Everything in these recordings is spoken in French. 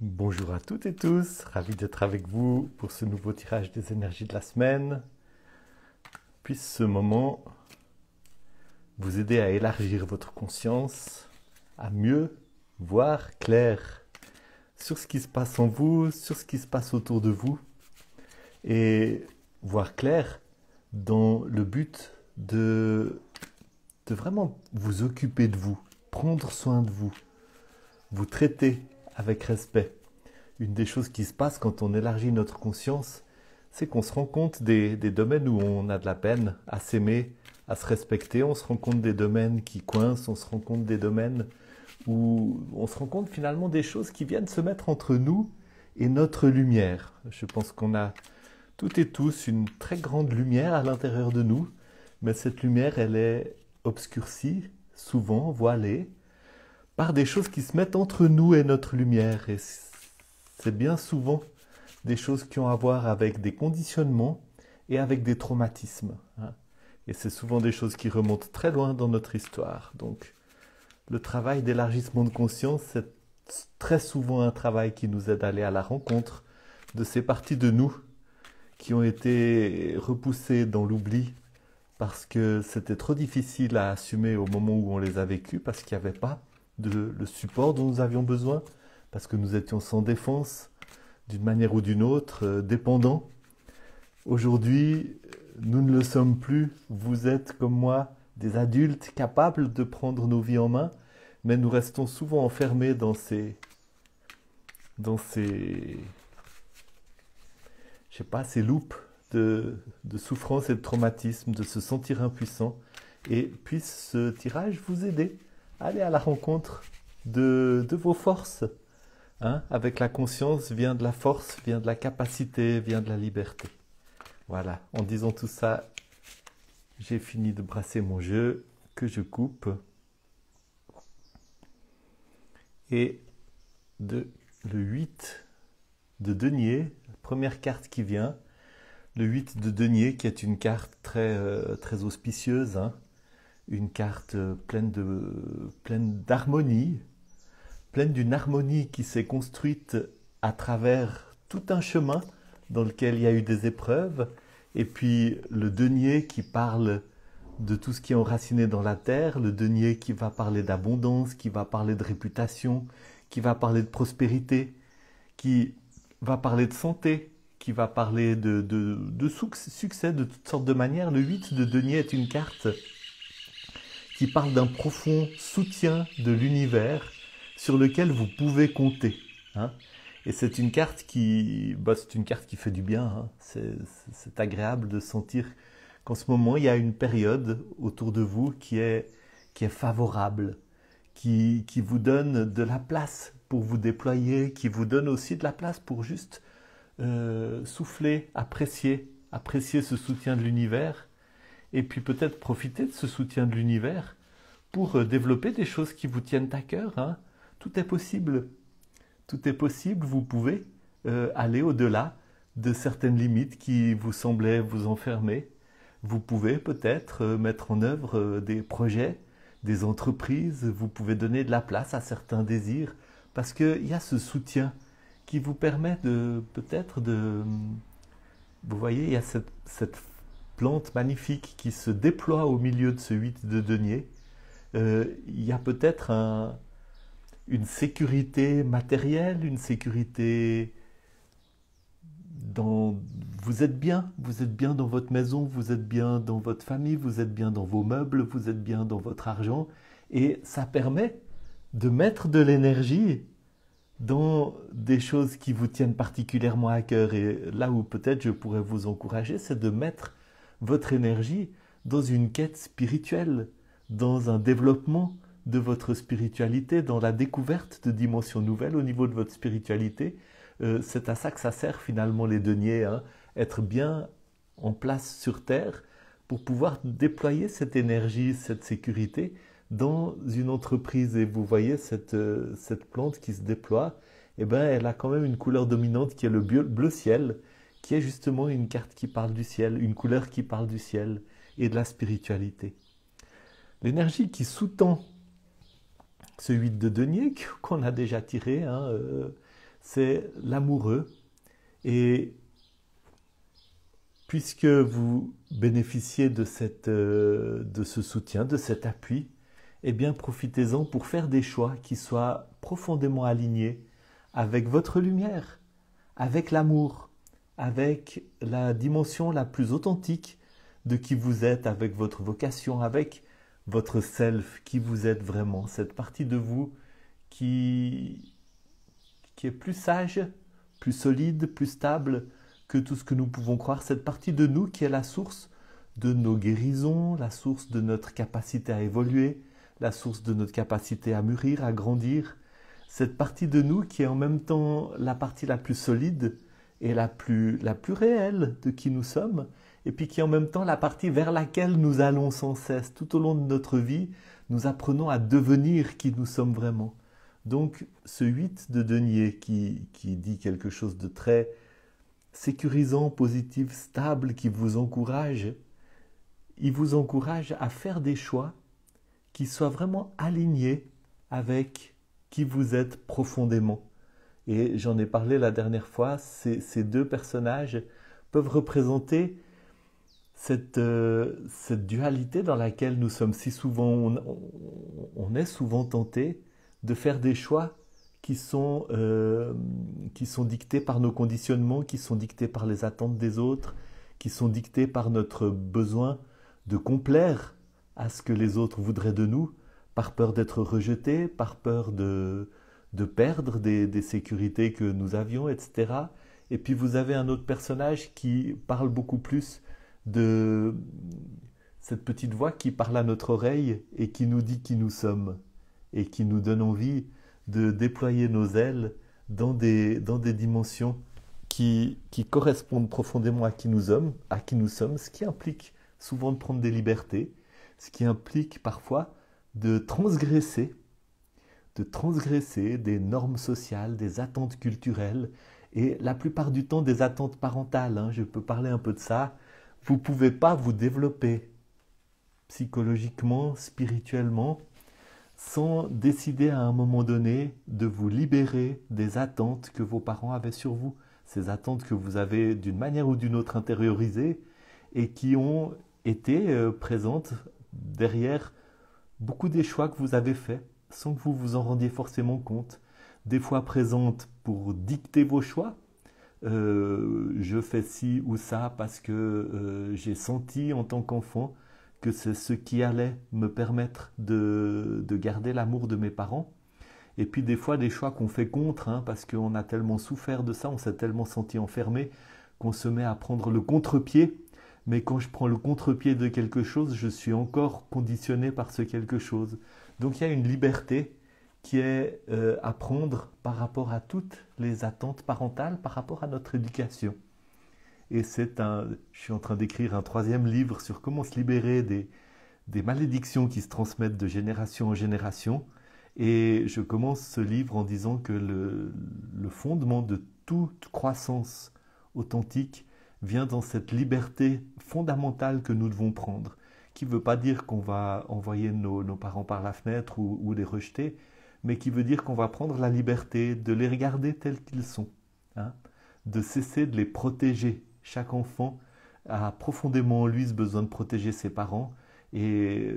Bonjour à toutes et tous, ravi d'être avec vous pour ce nouveau tirage des énergies de la semaine. Puisse ce moment vous aider à élargir votre conscience, à mieux voir clair sur ce qui se passe en vous, sur ce qui se passe autour de vous, et voir clair dans le but de vraiment vous occuper de vous, prendre soin de vous, vous traiter avec respect. Une des choses qui se passe quand on élargit notre conscience, c'est qu'on se rend compte des domaines où on a de la peine à s'aimer, à se respecter. On se rend compte des domaines qui coincent, on se rend compte des domaines où on se rend compte finalement des choses qui viennent se mettre entre nous et notre lumière. Je pense qu'on a toutes et tous une très grande lumière à l'intérieur de nous, mais cette lumière, elle est obscurcie, souvent voilée, par des choses qui se mettent entre nous et notre lumière. Et c'est bien souvent des choses qui ont à voir avec des conditionnements et avec des traumatismes. Et c'est souvent des choses qui remontent très loin dans notre histoire. Donc, le travail d'élargissement de conscience, c'est très souvent un travail qui nous aide à aller à la rencontre de ces parties de nous qui ont été repoussées dans l'oubli parce que c'était trop difficile à assumer au moment où on les a vécues, parce qu'il n'y avait pas le support dont nous avions besoin, parce que nous étions sans défense, d'une manière ou d'une autre, dépendants. Aujourd'hui, nous ne le sommes plus. Vous êtes, comme moi, des adultes capables de prendre nos vies en main, mais nous restons souvent enfermés dans ces, je sais pas, ces loupes de souffrance et de traumatisme, de se sentir impuissant. Et puisse ce tirage vous aider à aller à la rencontre de vos forces. Avec la conscience vient de la force, vient de la capacité, vient de la liberté. Voilà, en disant tout ça, j'ai fini de brasser mon jeu que je coupe. Et le 8 de denier, première carte qui vient, le 8 de denier qui est une carte très auspicieuse, une carte pleine d'harmonie, pleine d'une harmonie qui s'est construite à travers tout un chemin dans lequel il y a eu des épreuves, et puis le denier qui parle de tout ce qui est enraciné dans la terre, le denier qui va parler d'abondance, qui va parler de réputation, qui va parler de prospérité, qui va parler de santé, qui va parler de succès de toutes sortes de manières. Le 8 de denier est une carte qui parle d'un profond soutien de l'univers sur lequel vous pouvez compter. Et c'est une carte qui fait du bien. C'est agréable de sentir qu'en ce moment, il y a une période autour de vous qui est favorable, qui vous donne de la place pour vous déployer, qui vous donne aussi de la place pour juste souffler, apprécier ce soutien de l'univers, et puis peut-être profiter de ce soutien de l'univers pour développer des choses qui vous tiennent à cœur. Tout est possible. Tout est possible, vous pouvez aller au-delà de certaines limites qui vous semblaient vous enfermer. Vous pouvez peut-être mettre en œuvre des projets, des entreprises, vous pouvez donner de la place à certains désirs, parce qu'il y a ce soutien qui vous permet peut-être de... Vous voyez, il y a cette plante magnifique qui se déploie au milieu de ce 8 de denier. Il y a peut-être une sécurité matérielle, une sécurité dans... Vous êtes bien dans votre maison, vous êtes bien dans votre famille, vous êtes bien dans vos meubles, vous êtes bien dans votre argent, et ça permet de mettre de l'énergie dans des choses qui vous tiennent particulièrement à cœur. Et là où peut-être je pourrais vous encourager, c'est de mettre votre énergie dans une quête spirituelle, dans un développement de votre spiritualité, dans la découverte de dimensions nouvelles au niveau de votre spiritualité. C'est à ça que ça sert finalement les deniers, être bien en place sur Terre pour pouvoir déployer cette énergie, cette sécurité dans une entreprise. Et vous voyez cette plante qui se déploie, elle a quand même une couleur dominante qui est le bleu ciel, qui est justement une carte qui parle du ciel, une couleur qui parle du ciel et de la spiritualité. L'énergie qui sous-tend ce 8 de denier qu'on a déjà tiré, c'est l'amoureux. Et puisque vous bénéficiez de ce soutien, de cet appui, eh bien profitez-en pour faire des choix qui soient profondément alignés avec votre lumière, avec l'amour, avec la dimension la plus authentique de qui vous êtes, avec votre vocation, avec votre self, qui vous êtes vraiment, cette partie de vous qui est plus sage, plus solide, plus stable que tout ce que nous pouvons croire, cette partie de nous qui est la source de nos guérisons, la source de notre capacité à évoluer, la source de notre capacité à mûrir, à grandir, cette partie de nous qui est en même temps la partie la plus solide et la plus réelle de qui nous sommes, et puis qui est en même temps la partie vers laquelle nous allons sans cesse. Tout au long de notre vie, nous apprenons à devenir qui nous sommes vraiment. Donc ce 8 de denier qui dit quelque chose de très sécurisant, positif, stable, qui vous encourage, il vous encourage à faire des choix qui soient vraiment alignés avec qui vous êtes profondément. Et j'en ai parlé la dernière fois, ces deux personnages peuvent représenter cette dualité dans laquelle nous sommes si souvent, on est souvent tenté de faire des choix qui sont dictés par nos conditionnements, qui sont dictés par les attentes des autres, qui sont dictés par notre besoin de complaire à ce que les autres voudraient de nous, par peur d'être rejetés, par peur de perdre des sécurités que nous avions, etc. Et puis vous avez un autre personnage qui parle beaucoup plus de cette petite voix qui parle à notre oreille et qui nous dit qui nous sommes et qui nous donne envie de déployer nos ailes dans des dimensions qui correspondent profondément à qui nous sommes, ce qui implique souvent de prendre des libertés, ce qui implique parfois de transgresser des normes sociales, des attentes culturelles et la plupart du temps des attentes parentales. Je peux parler un peu de ça. Vous ne pouvez pas vous développer psychologiquement, spirituellement, sans décider à un moment donné de vous libérer des attentes que vos parents avaient sur vous, ces attentes que vous avez d'une manière ou d'une autre intériorisées et qui ont été présentes derrière beaucoup des choix que vous avez faits sans que vous vous en rendiez forcément compte, des fois présentes pour dicter vos choix. Je fais ci ou ça parce que j'ai senti en tant qu'enfant que c'est ce qui allait me permettre de garder l'amour de mes parents. Et puis des fois des choix qu'on fait contre, parce qu'on a tellement souffert de ça, on s'est tellement senti enfermé qu'on se met à prendre le contre-pied. Mais quand je prends le contre-pied de quelque chose, je suis encore conditionné par ce quelque chose. Donc il y a une liberté qui est à prendre par rapport à toutes les attentes parentales, par rapport à notre éducation. Et je suis en train d'écrire un 3e livre sur comment se libérer des malédictions qui se transmettent de génération en génération. Et je commence ce livre en disant que le fondement de toute croissance authentique vient dans cette liberté fondamentale que nous devons prendre, qui ne veut pas dire qu'on va envoyer nos parents par la fenêtre ou les rejeter, mais qui veut dire qu'on va prendre la liberté de les regarder tels qu'ils sont, de cesser de les protéger. Chaque enfant a profondément en lui ce besoin de protéger ses parents, et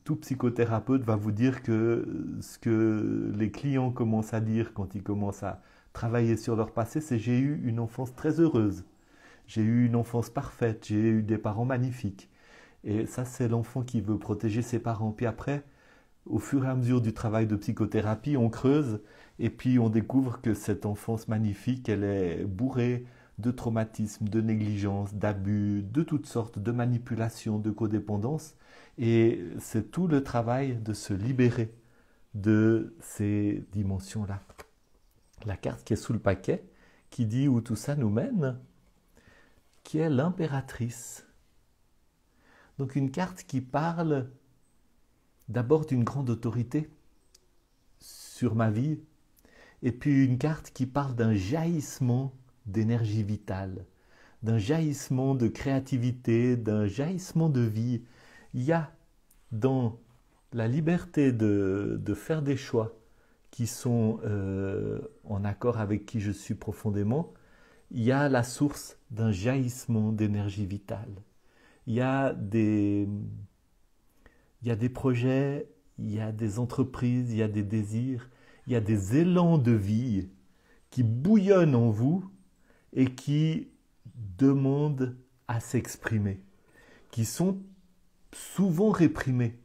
tout psychothérapeute va vous dire que ce que les clients commencent à dire quand ils commencent à travailler sur leur passé, c'est « j'ai eu une enfance très heureuse ». J'ai eu une enfance parfaite, j'ai eu des parents magnifiques. Et ça, c'est l'enfant qui veut protéger ses parents. Puis après, au fur et à mesure du travail de psychothérapie, on creuse et puis on découvre que cette enfance magnifique, elle est bourrée de traumatismes, de négligences, d'abus, de toutes sortes, de manipulations, de codépendance. Et c'est tout le travail de se libérer de ces dimensions-là. La carte qui est sous le paquet, qui dit où tout ça nous mène, qui est l'impératrice. Donc une carte qui parle d'abord d'une grande autorité sur ma vie, et puis une carte qui parle d'un jaillissement d'énergie vitale, d'un jaillissement de créativité, d'un jaillissement de vie. Il y a dans la liberté de faire des choix qui sont en accord avec qui je suis profondément, il y a la source d'un jaillissement d'énergie vitale. Il y a des projets, il y a des entreprises, il y a des désirs, il y a des élans de vie qui bouillonnent en vous et qui demandent à s'exprimer, qui sont souvent réprimés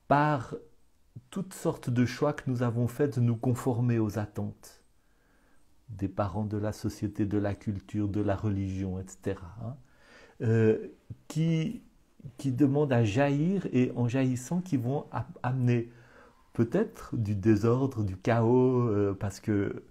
par toutes sortes de choix que nous avons faits de nous conformer aux attentes des parents, de la société, de la culture, de la religion, etc. Qui demandent à jaillir et en jaillissant qui vont amener peut-être du désordre, du chaos, parce que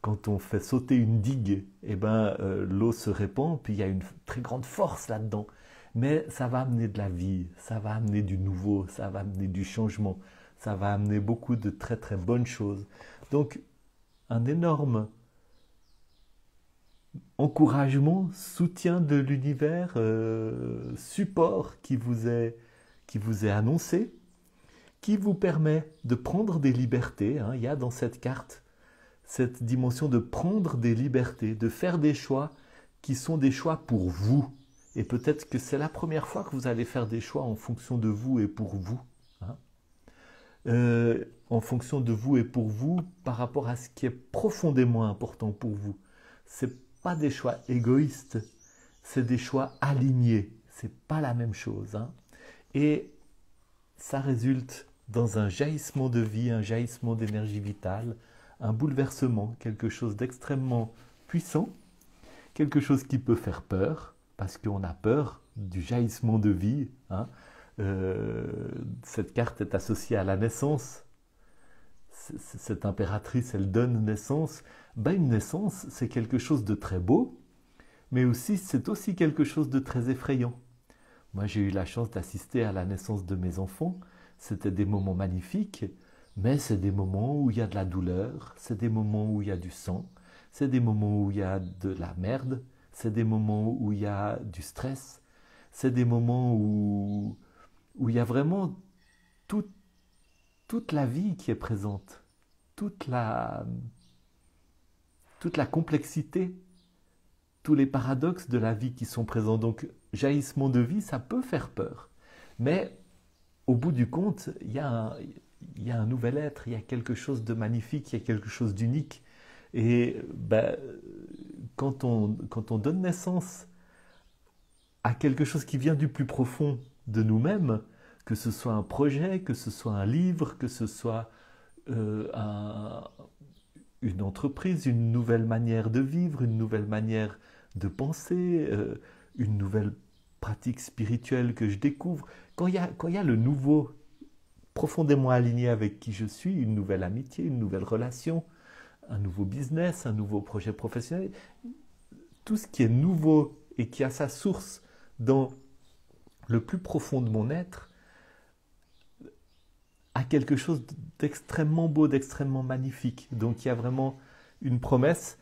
quand on fait sauter une digue, l'eau se répand, puis il y a une très grande force là-dedans. Mais ça va amener de la vie, ça va amener du nouveau, ça va amener du changement, ça va amener beaucoup de très très bonnes choses. Donc, un énorme encouragement, soutien de l'univers, support qui vous est annoncé, qui vous permet de prendre des libertés. Il y a dans cette carte cette dimension de prendre des libertés, de faire des choix qui sont des choix pour vous. Et peut-être que c'est la première fois que vous allez faire des choix en fonction de vous et pour vous. En fonction de vous et pour vous par rapport à ce qui est profondément important pour vous. Ce n'est pas des choix égoïstes, c'est des choix alignés. Ce n'est pas la même chose. Et ça résulte dans un jaillissement de vie, un jaillissement d'énergie vitale, un bouleversement, quelque chose d'extrêmement puissant, quelque chose qui peut faire peur, parce qu'on a peur du jaillissement de vie. Cette carte est associée à la naissance. Cette impératrice, elle donne naissance. Une naissance, c'est quelque chose de très beau, mais aussi c'est aussi quelque chose de très effrayant. Moi, j'ai eu la chance d'assister à la naissance de mes enfants. C'était des moments magnifiques, mais c'est des moments où il y a de la douleur, c'est des moments où il y a du sang, c'est des moments où il y a de la merde, c'est des moments où il y a du stress, c'est des moments où il y a vraiment toute la vie qui est présente, toute la complexité, tous les paradoxes de la vie qui sont présents. Donc, jaillissement de vie, ça peut faire peur. Mais au bout du compte, il y a un nouvel être, il y a quelque chose de magnifique, il y a quelque chose d'unique. Et quand on donne naissance à quelque chose qui vient du plus profond de nous-mêmes, que ce soit un projet, que ce soit un livre, que ce soit une entreprise, une nouvelle manière de vivre, une nouvelle manière de penser, une nouvelle pratique spirituelle que je découvre. Quand il y a le nouveau profondément aligné avec qui je suis, une nouvelle amitié, une nouvelle relation, un nouveau business, un nouveau projet professionnel, tout ce qui est nouveau et qui a sa source dans le plus profond de mon être, a quelque chose d'extrêmement beau, d'extrêmement magnifique. Donc il y a vraiment une promesse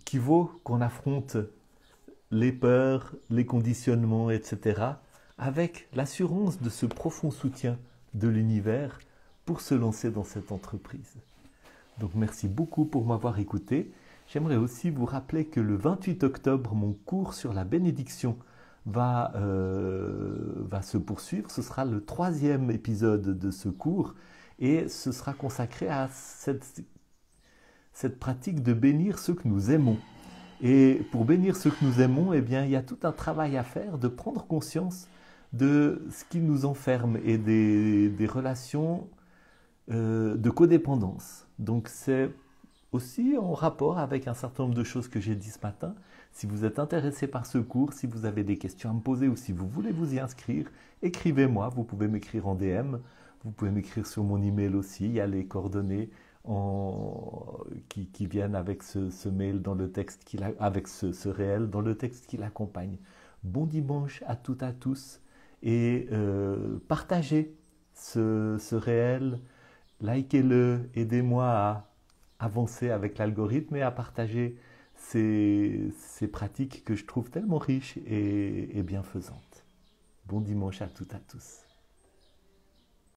qui vaut qu'on affronte les peurs, les conditionnements, etc., avec l'assurance de ce profond soutien de l'univers pour se lancer dans cette entreprise. Donc merci beaucoup pour m'avoir écouté. J'aimerais aussi vous rappeler que le 28 octobre, mon cours sur la bénédiction va se poursuivre. Ce sera le 3e épisode de ce cours et ce sera consacré à cette pratique de bénir ceux que nous aimons. Et pour bénir ceux que nous aimons, il y a tout un travail à faire de prendre conscience de ce qui nous enferme et des relations de codépendance. Donc c'est aussi en rapport avec un certain nombre de choses que j'ai dit ce matin. Si vous êtes intéressé par ce cours, si vous avez des questions à me poser ou si vous voulez vous y inscrire, écrivez-moi. Vous pouvez m'écrire en DM, vous pouvez m'écrire sur mon email aussi. Il y a les coordonnées qui viennent avec ce mail dans le texte, avec ce réel dans le texte qui l'accompagne. Bon dimanche à toutes et à tous et partagez ce réel, likez-le, aidez-moi à avancer avec l'algorithme et à partager ces pratiques que je trouve tellement riches et bienfaisantes. Bon dimanche à toutes et à tous.